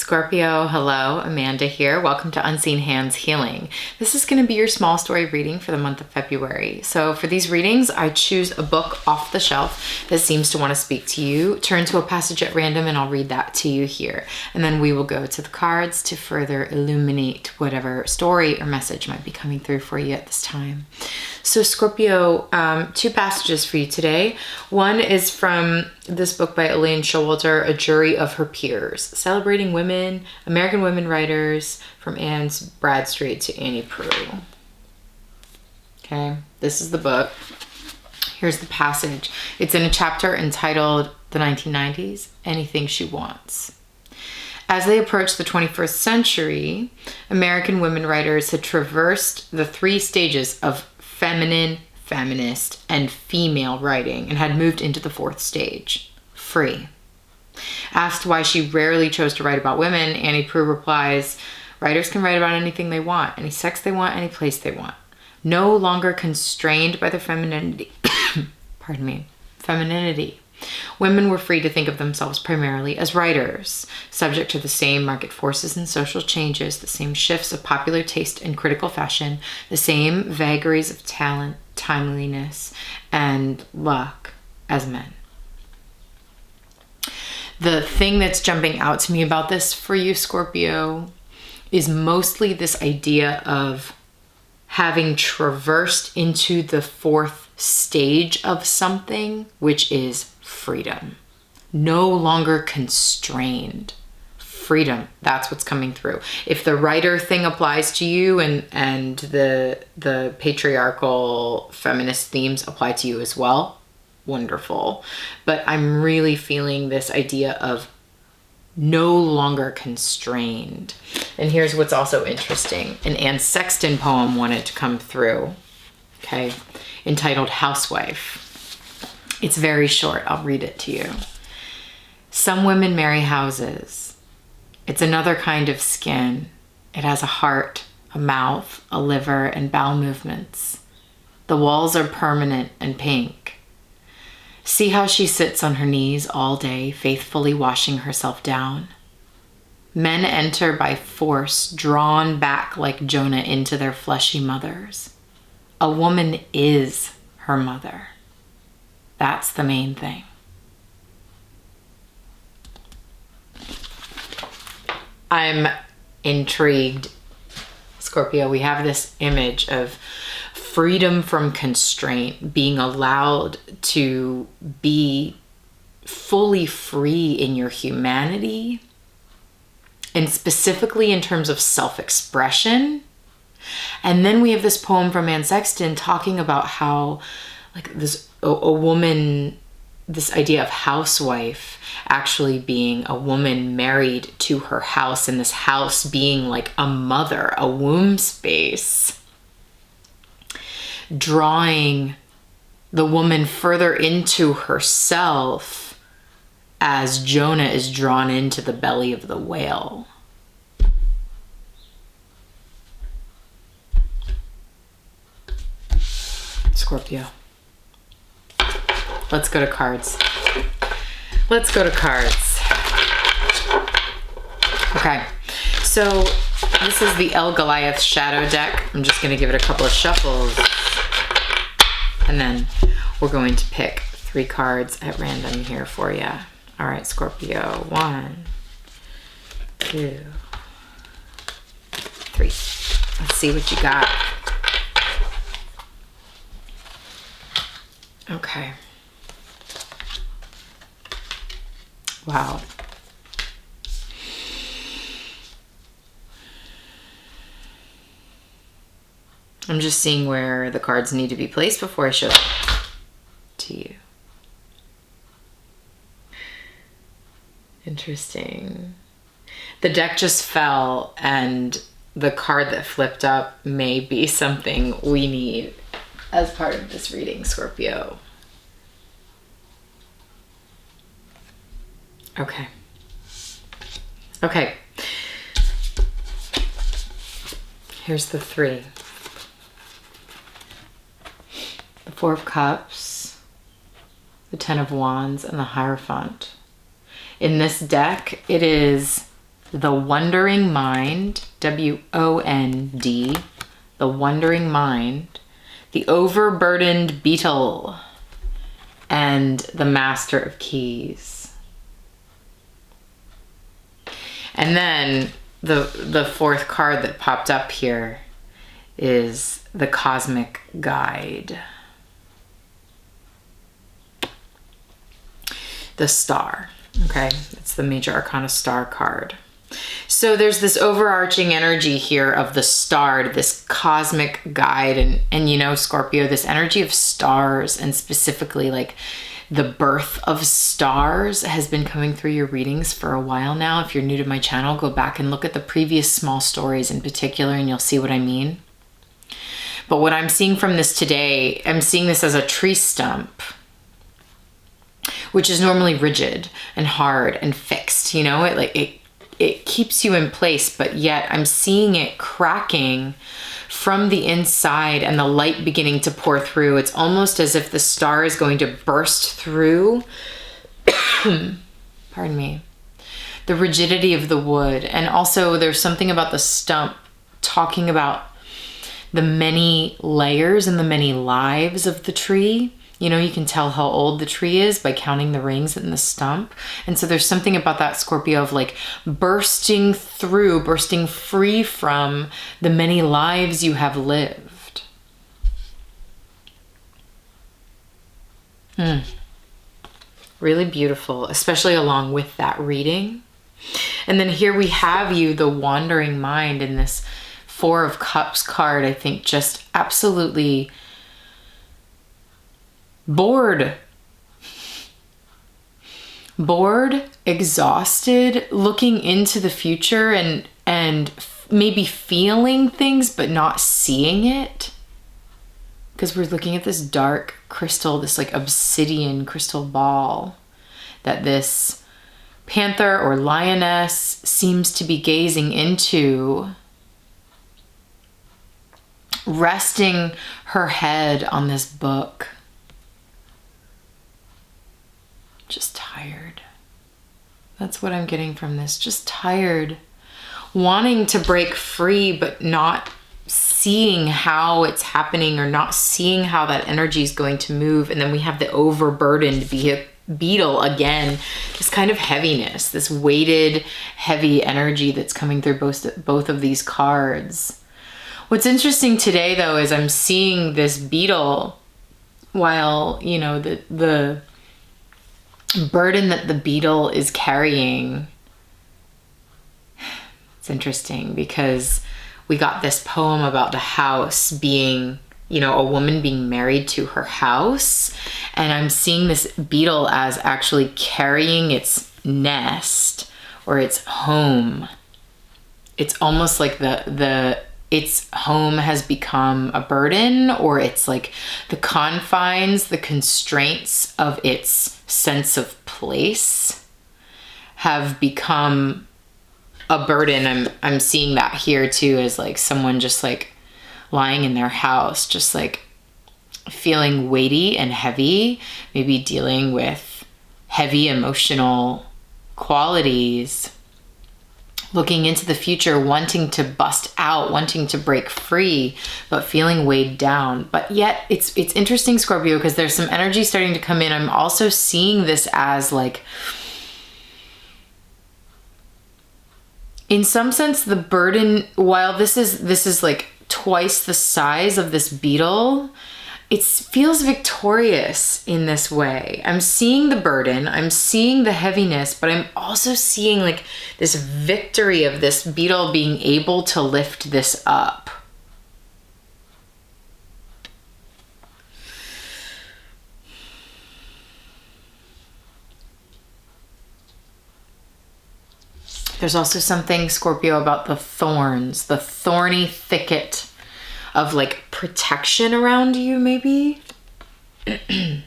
Scorpio, hello, Amanda here. Welcome to Unseen Hands Healing. This is going to be your small story reading for the month of February. So for these readings, I choose a book off the shelf that seems to want to speak to you, turn to a passage at random, and I'll read that to you here. And then we will go to the cards to further illuminate whatever story or message might be coming through for you at this time. So Scorpio, two passages for you today. One is from this book by Elaine Showalter, A Jury of Her Peers, celebrating women, American women writers, from Anne Bradstreet to Annie Proulx. Okay, this is the book. Here's the passage. It's in a chapter entitled The 1990s, Anything She Wants. As they approached the 21st century, American women writers had traversed the three stages of feminine, feminist, and female writing and had moved into the fourth stage, free. Asked why she rarely chose to write about women, Annie Proulx replies, writers can write about anything they want, any sex they want, any place they want. No longer constrained by their femininity. Femininity. Women were free to think of themselves primarily as writers, subject to the same market forces and social changes, the same shifts of popular taste and critical fashion, the same vagaries of talent, timeliness, and luck as men. The thing that's jumping out to me about this for you, Scorpio, is mostly this idea of having traversed into the fourth stage of something, which is freedom. No longer constrained. Freedom. That's what's coming through. If the writer thing applies to you and the patriarchal feminist themes apply to you as well, wonderful. But I'm really feeling this idea of no longer constrained. And here's what's also interesting. An Anne Sexton poem wanted to come through, okay, entitled Housewife. It's very short. I'll read it to you. Some women marry houses. It's another kind of skin. It has a heart, a mouth, a liver, and bowel movements. The walls are permanent and pink. See how she sits on her knees all day, faithfully washing herself down. Men enter by force, drawn back like Jonah into their fleshy mothers. A woman is her mother. That's the main thing. I'm intrigued, Scorpio. We have this image of freedom from constraint, being allowed to be fully free in your humanity, and specifically in terms of self-expression. And then we have this poem from Anne Sexton talking about how, like, this a woman, this idea of housewife actually being a woman married to her house, and this house being like a mother, a womb space, drawing the woman further into herself as Jonah is drawn into the belly of the whale. Scorpio. Let's go to cards. Let's go to cards. Okay, so this is the El Goliath Shadow deck. I'm just going to give it a couple of shuffles. And then we're going to pick 3 cards at random here for you. All right, Scorpio. 1, 2, 3. Let's see what you got. Okay. Wow. I'm just seeing where the cards need to be placed before I show them to you. Interesting. The deck just fell, and the card that flipped up may be something we need as part of this reading, Scorpio. Okay. Okay. Here's the 3. The 4 of Cups, the 10 of Wands, and the Hierophant. In this deck, it is the wandering mind, W-O-N-D, the wandering mind, the overburdened beetle, and the Master of Keys. And then the fourth card that popped up here is the Cosmic Guide. The Star, okay? It's the Major Arcana Star card. So there's this overarching energy here of the star, this cosmic guide, and you know, Scorpio, this energy of stars, and specifically like the birth of stars has been coming through your readings for a while now. If you're new to my channel, go back and look at the previous small stories in particular and you'll see what I mean. But what I'm seeing from this today, I'm seeing this as a tree stump, which is normally rigid and hard and fixed, you know, it keeps you in place, but yet I'm seeing it cracking from the inside and the light beginning to pour through. It's almost as if the star is going to burst through, pardon me, the rigidity of the wood. And also there's something about the stump talking about the many layers and the many lives of the tree. You know, you can tell how old the tree is by counting the rings in the stump. And so there's something about that, Scorpio, of like bursting through, bursting free from the many lives you have lived. Really beautiful, especially along with that reading. And then here we have you, the wandering mind, in this Four of Cups card. I think just absolutely bored, exhausted, looking into the future and maybe feeling things but not seeing it, because we're looking at this dark crystal, this like obsidian crystal ball that this panther or lioness seems to be gazing into, resting her head on this book. Just tired. That's what I'm getting from this. Just tired. Wanting to break free, but not seeing how it's happening or not seeing how that energy is going to move. And then we have the overburdened beetle again. This kind of heaviness, this weighted, heavy energy that's coming through both of these cards. What's interesting today, though, is I'm seeing this beetle while, you know, the burden that the beetle is carrying. It's interesting because we got this poem about the house being, you know, a woman being married to her house. And I'm seeing this beetle as actually carrying its nest or its home. It's almost like its home has become a burden, or it's like the confines, the constraints of its sense of place have become a burden. I'm seeing that here too, as like someone just like lying in their house, just like feeling weighty and heavy, maybe dealing with heavy emotional qualities, looking into the future, wanting to bust out, wanting to break free, but feeling weighed down. But yet it's interesting, Scorpio, because there's some energy starting to come in. I'm also seeing this as like, in some sense, the burden, while this is like twice the size of this beetle, it feels victorious in this way. I'm seeing the burden, I'm seeing the heaviness, but I'm also seeing like this victory of this beetle being able to lift this up. There's also something, Scorpio, about the thorns, the thorny thicket of like protection around you, maybe. And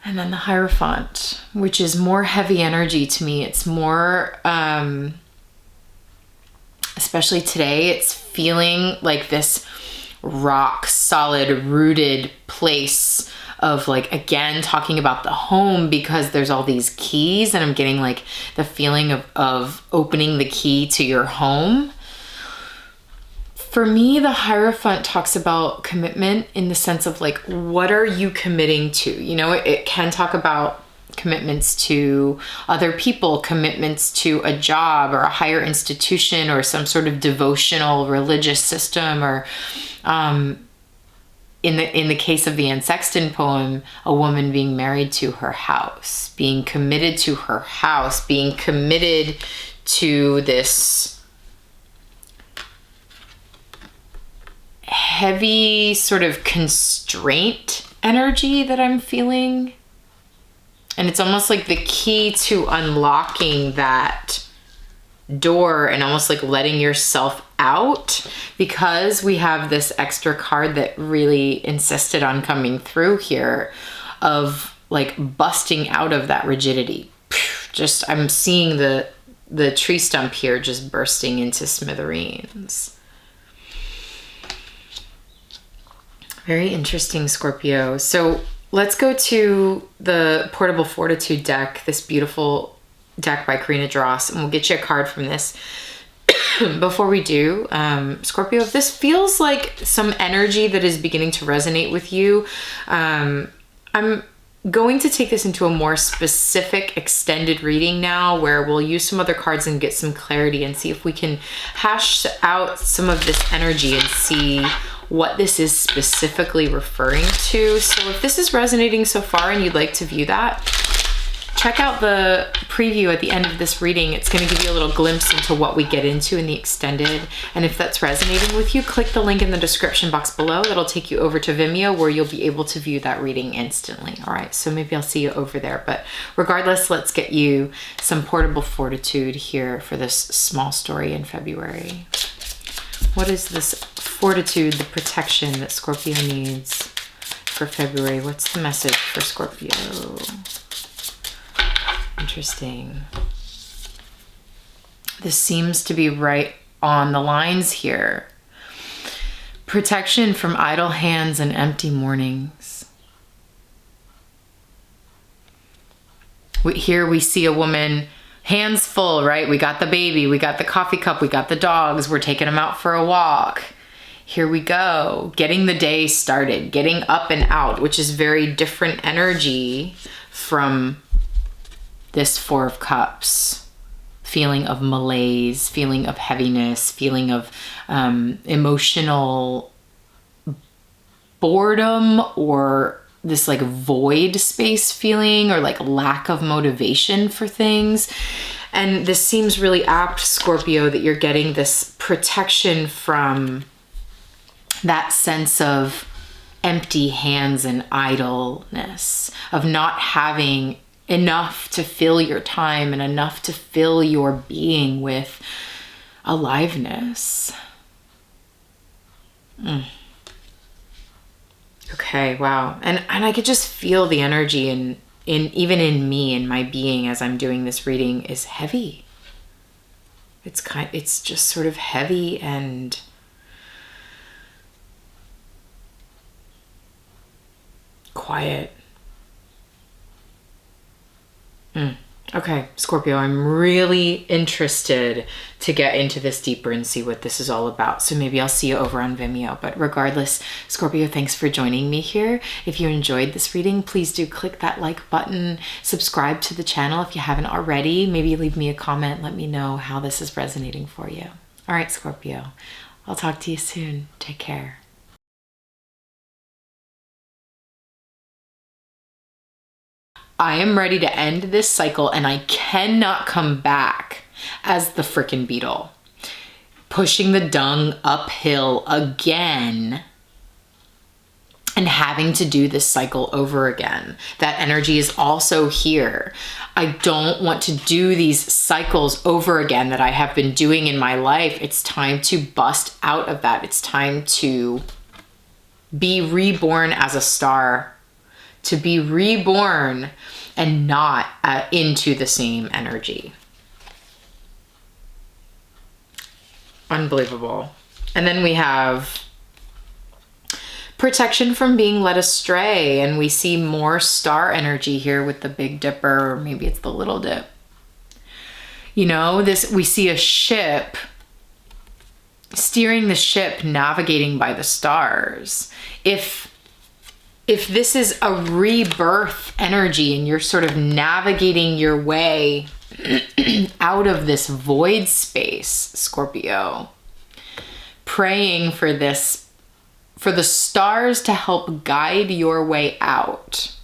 then the Hierophant, which is more heavy energy to me. It's more, especially today, it's feeling like this rock solid rooted place of like, again, talking about the home, because there's all these keys and I'm getting like the feeling of opening the key to your home. For me, the Hierophant talks about commitment in the sense of like, what are you committing to? You know, it can talk about commitments to other people, commitments to a job or a higher institution or some sort of devotional religious system, or in the case of the Sexton poem, a woman being married to her house, being committed to her house, being committed to this heavy sort of constraint energy that I'm feeling. And it's almost like the key to unlocking that door and almost like letting yourself out, because we have this extra card that really insisted on coming through here of like busting out of that rigidity. Just, I'm seeing the tree stump here just bursting into smithereens. Very interesting, Scorpio. So let's go to the Portable Fortitude deck, this beautiful deck by Karina Dross, and we'll get you a card from this. Before we do, Scorpio, if this feels like some energy that is beginning to resonate with you, I'm going to take this into a more specific extended reading now, where we'll use some other cards and get some clarity and see if we can hash out some of this energy and see what this is specifically referring to. So if this is resonating so far and you'd like to view that, check out the preview at the end of this reading. It's going to give you a little glimpse into what we get into in the extended. And if that's resonating with you, click the link in the description box below. That'll take you over to Vimeo, where you'll be able to view that reading instantly. All right, so maybe I'll see you over there. But regardless, let's get you some Portable Fortitude here for this small story in February. What is this fortitude, the protection that Scorpio needs for February? What's the message for Scorpio? Interesting. This seems to be right on the lines here. Protection from idle hands and empty mornings. Here we see a woman, hands full, right? We got the baby, we got the coffee cup, we got the dogs, we're taking them out for a walk. Here we go, getting the day started, getting up and out, which is very different energy from this Four of Cups. Feeling of malaise, feeling of heaviness, feeling of emotional boredom, or this like void space feeling, or like lack of motivation for things. And this seems really apt, Scorpio, that you're getting this protection from that sense of empty hands and idleness, of not having enough to fill your time and enough to fill your being with aliveness. Okay, wow. And I could just feel the energy in even in me, in my being, as I'm doing this reading, is heavy. It's just sort of heavy and quiet. Okay, Scorpio, I'm really interested to get into this deeper and see what this is all about. So maybe I'll see you over on Vimeo. But regardless, Scorpio, thanks for joining me here. If you enjoyed this reading, please do click that like button, subscribe to the channel if you haven't already. Maybe leave me a comment, let me know how this is resonating for you. All right, Scorpio, I'll talk to you soon. Take care. I am ready to end this cycle, and I cannot come back as the frickin' beetle, pushing the dung uphill again and having to do this cycle over again. That energy is also here. I don't want to do these cycles over again that I have been doing in my life. It's time to bust out of that. It's time to be reborn as a star, to be reborn and not into the same energy. Unbelievable. And then we have protection from being led astray. And we see more star energy here with the Big Dipper, or maybe it's the Little Dip. You know, we see a ship, steering the ship, navigating by the stars. If this is a rebirth energy and you're sort of navigating your way out of this void space, Scorpio, praying for the stars to help guide your way out.